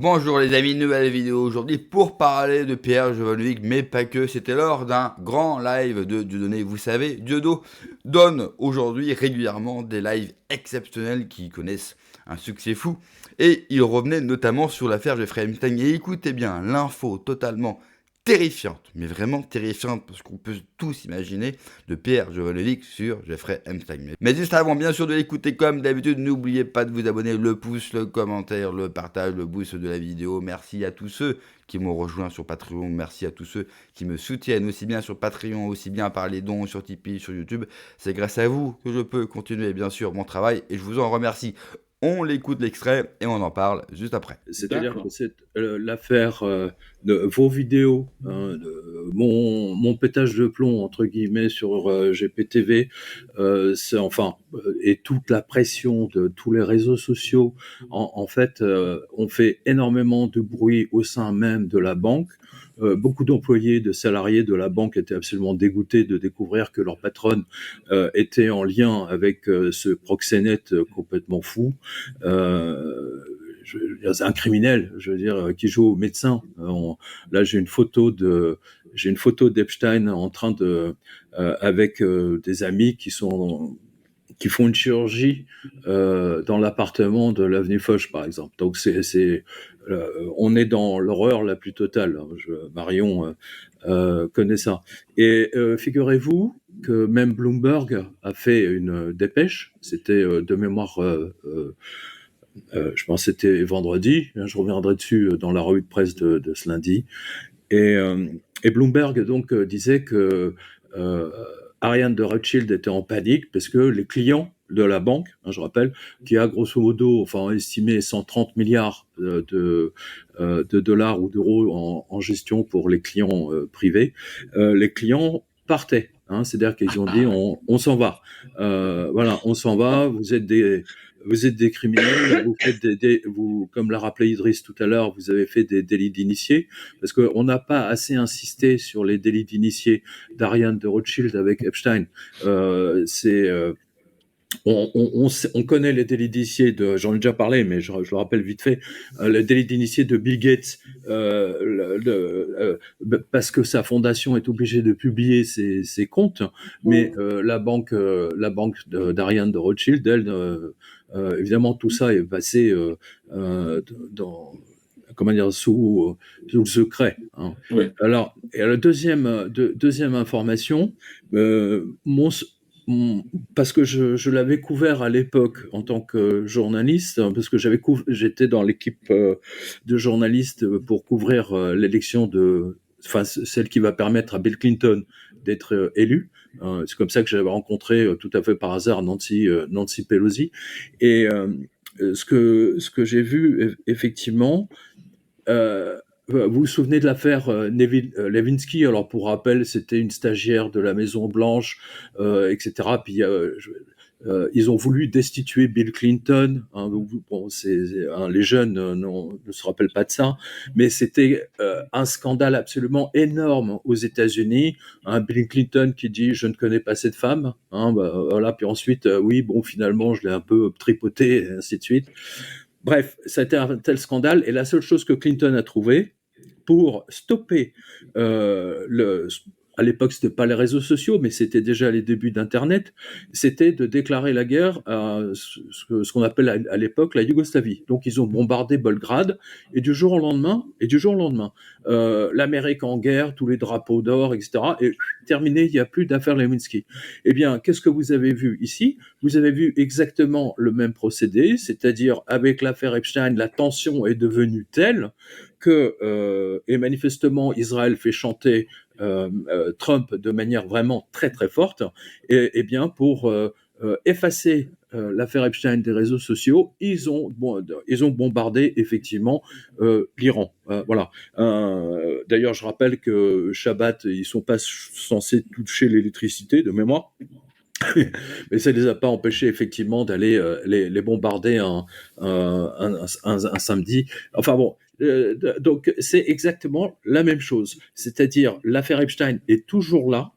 Bonjour les amis, nouvelle vidéo aujourd'hui pour parler de Pierre Jovanovic, mais pas que. C'était lors d'un grand live de Dieudonné. Vous savez, Dieudo donne aujourd'hui régulièrement des lives exceptionnels qui connaissent un succès fou. Et il revenait notamment sur l'affaire Jeffrey Epstein. Et écoutez bien, l'info totalement terrifiante, mais vraiment terrifiante, parce qu'on peut tous imaginer de Pierre Jovanovic sur Jeffrey Epstein. Mais juste avant, bien sûr, de l'écouter comme d'habitude, n'oubliez pas de vous abonner, le pouce, le commentaire, le partage, le boost de la vidéo. Merci à tous ceux qui m'ont rejoint sur Patreon, merci à tous ceux qui me soutiennent aussi bien sur Patreon, aussi bien par les dons sur Tipeee, sur YouTube. C'est grâce à vous que je peux continuer, bien sûr, mon travail, et je vous en remercie. On l'écoute l'extrait et on en parle juste après. C'est-à-dire que c'est l'affaire de vos vidéos, mon pétage de plomb entre guillemets sur GPTV, et toute la pression de tous les réseaux sociaux, en fait, on fait énormément de bruit au sein même de la banque. Beaucoup d'employés, de salariés de la banque étaient absolument dégoûtés de découvrir que leur patronne était en lien avec ce proxénète complètement fou. C'est un criminel, je veux dire, qui joue au médecin. Là, j'ai une photo d'Epstein en train de, avec des amis qui font une chirurgie dans l'appartement de l'avenue Foch, par exemple. Donc on est dans l'horreur la plus totale. Marion connaît ça. Et figurez-vous que même Bloomberg a fait une dépêche. C'était de mémoire. Je pense que c'était vendredi. Je reviendrai dessus dans la revue de presse de ce lundi. Et Bloomberg donc disait que Ariane de Rothschild était en panique parce que les clients de la banque, je rappelle, qui a grosso modo, estimé 130 milliards de dollars ou d'euros en gestion pour les clients privés, les clients partaient. C'est-à-dire qu'ils ont dit on s'en va. Voilà, on s'en va. Vous êtes des criminels. Vous faites vous, comme l'a rappelé Idriss tout à l'heure, vous avez fait des délits d'initiés parce qu'on n'a pas assez insisté sur les délits d'initiés d'Ariane de Rothschild avec Epstein. On connaît les délits d'initiés j'en ai déjà parlé, mais je le rappelle vite fait, les délits d'initiés de Bill Gates, parce que sa fondation est obligée de publier ses comptes, mais la banque d'Ariane de Rothschild, elle, évidemment, tout ça est passé dans comment dire, sous le secret. Oui. Alors, et la deuxième information, parce que je l'avais couvert à l'époque en tant que journaliste, parce que j'étais dans l'équipe de journalistes pour couvrir l'élection celle qui va permettre à Bill Clinton d'être élu. C'est comme ça que j'avais rencontré tout à fait par hasard Nancy Pelosi. Et ce que j'ai vu effectivement, vous vous souvenez de l'affaire Levinsky? Alors pour rappel, c'était une stagiaire de la Maison Blanche, etc. Puis ils ont voulu destituer Bill Clinton. Bon, les jeunes ne se rappellent pas de ça, mais c'était un scandale absolument énorme aux États-Unis. Bill Clinton qui dit je ne connais pas cette femme. Voilà. Puis ensuite, oui, bon, finalement, je l'ai un peu tripoté, et ainsi de suite. Bref, ça a été un tel scandale, et la seule chose que Clinton a trouvé pour stopper à l'époque, c'était pas les réseaux sociaux, mais c'était déjà les débuts d'Internet, c'était de déclarer la guerre à ce qu'on appelle à l'époque la Yougoslavie. Donc, ils ont bombardé Belgrade, et du jour au lendemain, l'Amérique en guerre, tous les drapeaux d'or, etc., et terminé, il n'y a plus d'affaire Lewinsky. Eh bien, qu'est-ce que vous avez vu ici? Vous avez vu exactement le même procédé, c'est-à-dire avec l'affaire Epstein, la tension est devenue telle que, et manifestement, Israël fait chanter Trump de manière vraiment très très forte, et bien pour effacer l'affaire Epstein des réseaux sociaux, ils ont bombardé effectivement l'Iran. Voilà. D'ailleurs, je rappelle que Shabbat, ils sont pas censés toucher l'électricité de mémoire. Mais ça ne les a pas empêchés effectivement d'aller les bombarder un samedi. Enfin bon, donc c'est exactement la même chose. C'est-à-dire l'affaire Epstein est toujours là.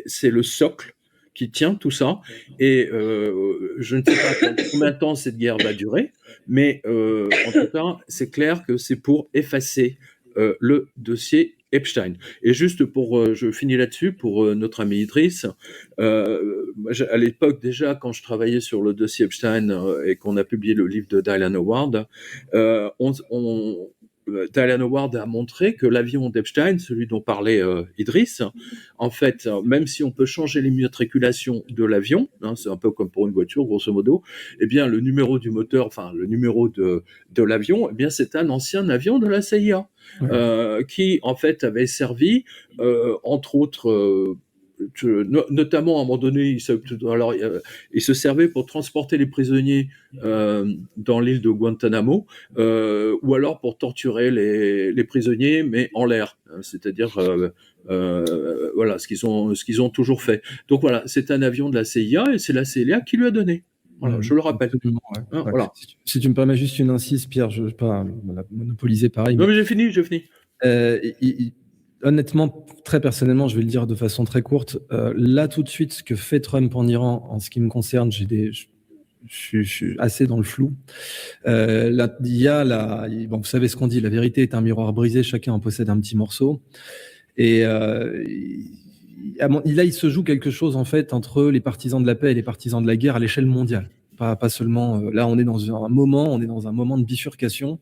C'est le socle. qui tient tout ça. Et je ne sais pas combien de temps cette guerre va durer, mais en tout cas, c'est clair que c'est pour effacer le dossier Epstein. Et juste je finis là-dessus, pour notre ami Idriss, à l'époque déjà, quand je travaillais sur le dossier Epstein et qu'on a publié le livre de Dylan Howard, Dylan Howard a montré que l'avion d'Epstein, celui dont parlait Idriss, en fait, même si on peut changer l'immatriculation de l'avion, hein, c'est un peu comme pour une voiture, grosso modo, eh bien, le numéro du moteur, enfin, le numéro de l'avion, eh bien, c'est un ancien avion de la CIA, qui, en fait, avait servi, entre autres, notamment à un moment donné, il se servait pour transporter les prisonniers dans l'île de Guantanamo, ou alors pour torturer les prisonniers, mais en l'air, hein, c'est-à-dire voilà ce qu'ils ont toujours fait. Donc voilà, c'est un avion de la CIA et c'est la CIA qui lui a donné. Voilà, je le rappelle. Absolument, ouais. Hein, Ouais. voilà. Si tu me permets juste une incise, Pierre, je ne veux pas monopoliser pareil. Non, mais j'ai fini. Honnêtement, très personnellement, je vais le dire de façon très courte. Là, tout de suite, ce que fait Trump en Iran, en ce qui me concerne, je suis assez dans le flou. Bon, vous savez ce qu'on dit, la vérité est un miroir brisé, chacun en possède un petit morceau. Et là, il se joue quelque chose, en fait, entre les partisans de la paix et les partisans de la guerre à l'échelle mondiale. Pas seulement... là, on est dans un moment de bifurcation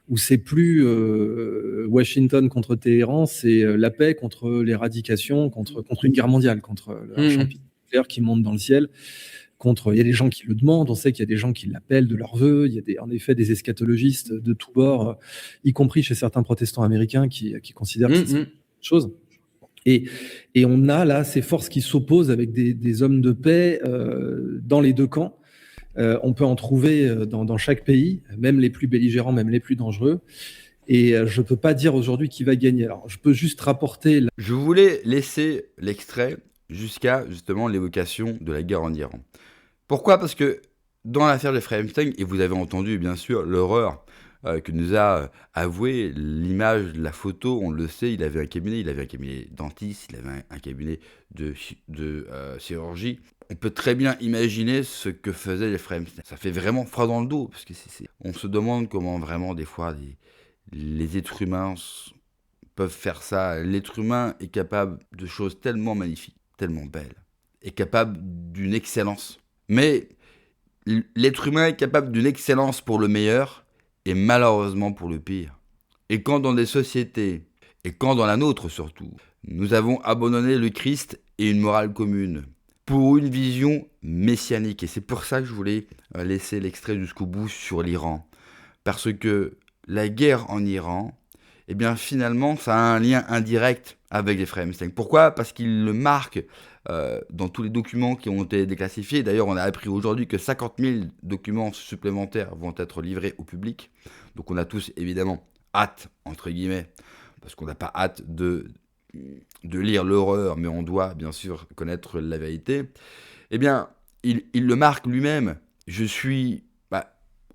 où c'est plus Washington contre Téhéran, c'est la paix contre l'éradication, contre une guerre mondiale, contre un champignon nucléaire qui monte dans le ciel. Il y a des gens qui le demandent, on sait qu'il y a des gens qui l'appellent de leur vœu, il y a en effet des eschatologistes de tous bords, y compris chez certains protestants américains qui considèrent que c'est une chose. Et on a là ces forces qui s'opposent avec des hommes de paix dans les deux camps. On peut en trouver dans chaque pays, même les plus belligérants, même les plus dangereux. Et je ne peux pas dire aujourd'hui qui va gagner. Alors, je peux juste rapporter... Je voulais laisser l'extrait jusqu'à justement l'évocation de la guerre en Iran. Pourquoi ? Parce que dans l'affaire de Jeffrey Epstein, et vous avez entendu bien sûr l'horreur que nous a avoué l'image, la photo, on le sait, il avait un cabinet dentiste, il avait un cabinet de chirurgie. On peut très bien imaginer ce que faisait Jeffrey Epstein. Ça fait vraiment froid dans le dos, parce que on se demande comment vraiment des fois les êtres humains peuvent faire ça. L'être humain est capable de choses tellement magnifiques, tellement belles, est capable d'une excellence. Mais l'être humain est capable d'une excellence pour le meilleur et malheureusement pour le pire. Et quand dans des sociétés, et quand dans la nôtre surtout, nous avons abandonné le Christ et une morale commune pour une vision messianique. Et c'est pour ça que je voulais laisser l'extrait jusqu'au bout sur l'Iran. Parce que la guerre en Iran, eh bien finalement, ça a un lien indirect avec les frères Epstein. Pourquoi ? Parce qu'il le marque dans tous les documents qui ont été déclassifiés. D'ailleurs, on a appris aujourd'hui que 50 000 documents supplémentaires vont être livrés au public. Donc on a tous évidemment hâte, entre guillemets, parce qu'on n'a pas hâte de lire l'horreur, mais on doit bien sûr connaître la vérité. Eh bien, il le marque lui-même.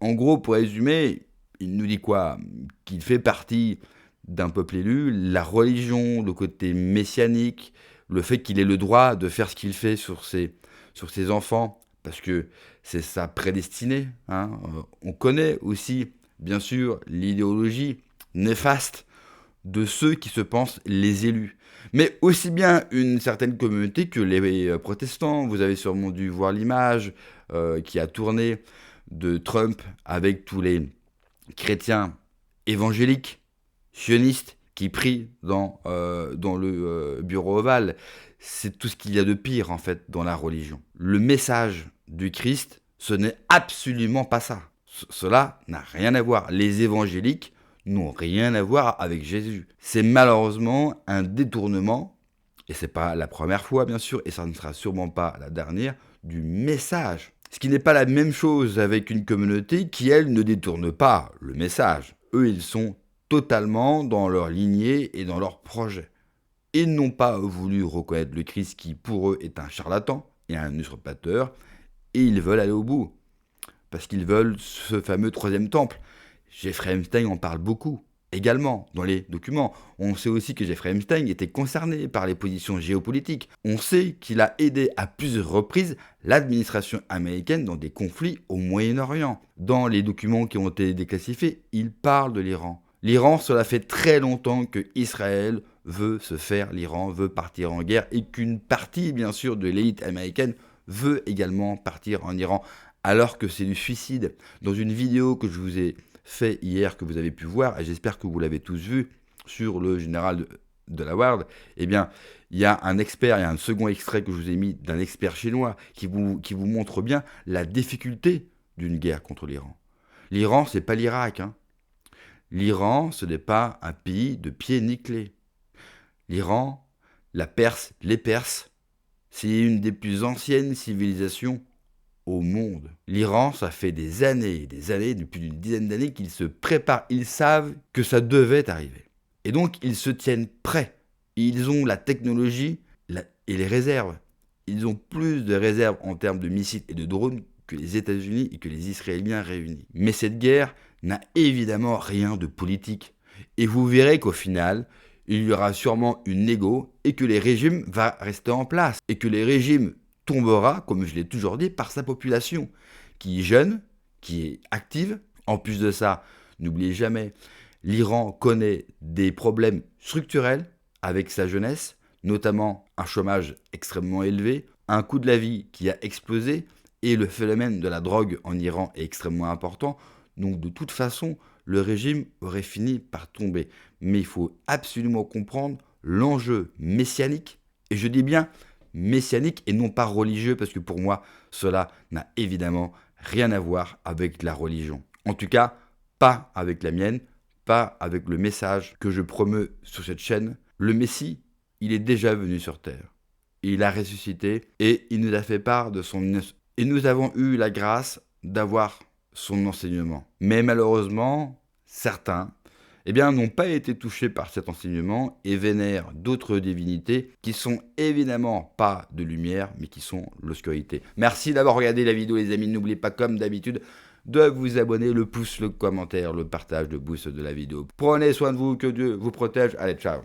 En gros, pour résumer, il nous dit quoi ? Qu'il fait partie d'un peuple élu, la religion, le côté messianique, le fait qu'il ait le droit de faire ce qu'il fait sur ses enfants, parce que c'est sa prédestinée. Hein. On connaît aussi, bien sûr, l'idéologie néfaste de ceux qui se pensent les élus. Mais aussi bien une certaine communauté que les protestants. Vous avez sûrement dû voir l'image qui a tourné de Trump avec tous les chrétiens évangéliques, sionistes, qui prient dans le bureau ovale. C'est tout ce qu'il y a de pire, en fait, dans la religion. Le message du Christ, ce n'est absolument pas ça. Cela n'a rien à voir. Les évangéliques n'ont rien à voir avec Jésus. C'est malheureusement un détournement, et c'est pas la première fois, bien sûr, et ça ne sera sûrement pas la dernière, du message. Ce qui n'est pas la même chose avec une communauté qui, elle, ne détourne pas le message. Eux, ils sont totalement dans leur lignée et dans leur projet. Ils n'ont pas voulu reconnaître le Christ qui, pour eux, est un charlatan et un usurpateur, et ils veulent aller au bout. Parce qu'ils veulent ce fameux troisième temple. Jeffrey Epstein en parle beaucoup. également dans les documents. On sait aussi que Jeffrey Epstein était concerné par les positions géopolitiques. On sait qu'il a aidé à plusieurs reprises l'administration américaine dans des conflits au Moyen-Orient. Dans les documents qui ont été déclassifiés, il parle de l'Iran. L'Iran, cela fait très longtemps que Israël veut se faire, l'Iran veut partir en guerre et qu'une partie, bien sûr, de l'élite américaine veut également partir en Iran, alors que c'est du suicide. Dans une vidéo que je vous ai fait hier, que vous avez pu voir, et j'espère que vous l'avez tous vu, sur le général de la Ward, eh bien, il y a un expert, il y a un second extrait que je vous ai mis d'un expert chinois qui vous montre bien la difficulté d'une guerre contre l'Iran. L'Iran, c'est pas l'Irak, hein. L'Iran, ce n'est pas un pays de pieds nickelés. L'Iran, la Perse, les Perses, c'est une des plus anciennes civilisations au monde. L'Iran, ça fait des années, depuis une dizaine d'années qu'ils se préparent. Ils savent que ça devait arriver. Et donc, ils se tiennent prêts. Ils ont la technologie et les réserves. Ils ont plus de réserves en termes de missiles et de drones que les États-Unis et que les Israéliens réunis. Mais cette guerre n'a évidemment rien de politique. Et vous verrez qu'au final, il y aura sûrement une négo et que les régimes vont rester en place. Et que les régimes tombera, comme je l'ai toujours dit, par sa population, qui est jeune, qui est active. En plus de ça, n'oubliez jamais, l'Iran connaît des problèmes structurels avec sa jeunesse, notamment un chômage extrêmement élevé, un coût de la vie qui a explosé, et le phénomène de la drogue en Iran est extrêmement important. Donc de toute façon, le régime aurait fini par tomber. Mais il faut absolument comprendre l'enjeu messianique, et je dis bien messianique et non pas religieux, parce que pour moi, cela n'a évidemment rien à voir avec la religion. En tout cas, pas avec la mienne, pas avec le message que je promeux sur cette chaîne. Le Messie, il est déjà venu sur terre. Il a ressuscité et il nous a fait part de son... Et nous avons eu la grâce d'avoir son enseignement. Mais malheureusement, certains n'ont pas été touchés par cet enseignement et vénèrent d'autres divinités qui sont évidemment pas de lumière, mais qui sont l'obscurité. Merci d'avoir regardé la vidéo, les amis. N'oubliez pas, comme d'habitude, de vous abonner, le pouce, le commentaire, le partage, le boost de la vidéo. Prenez soin de vous, que Dieu vous protège. Allez, ciao.